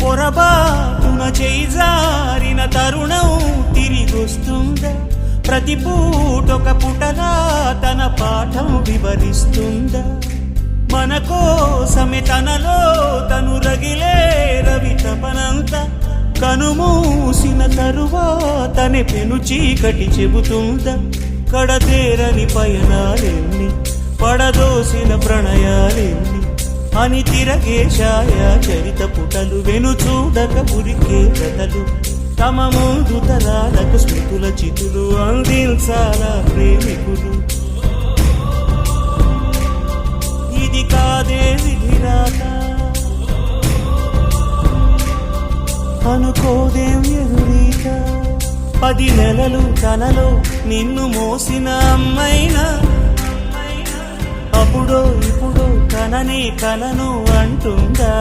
పొరబాటున చేజారిన తరుణం తిరిగొస్తుందా? ప్రతి పూటొక పుటలా తన పాఠం వివరిస్తుందా? మన కోసమే తనలో తను రగిలే రవి తపనంతా కనుమూసిన తరువాతనే పెను చీకటి చెబుతుందా? కడతేరని పయనాలెన్ని, పడదోసిన ప్రణయాలెన్ని అని తిరగే ఛాయా చరిత పుటలు, వెను చూడక ఉరికే కథలు, తమ ముందు తరాలకు స్మృతుల చితులు అందించాలా ప్రేమికులు. ఇది కాదే విధిరాత, అనుకోదేం ఎదురీత. 10 నెలలు తనలో నిన్ను మోసిన అమ్మైనా అప్పుడో ఇప్పుడో కననే కలను అంటుందా?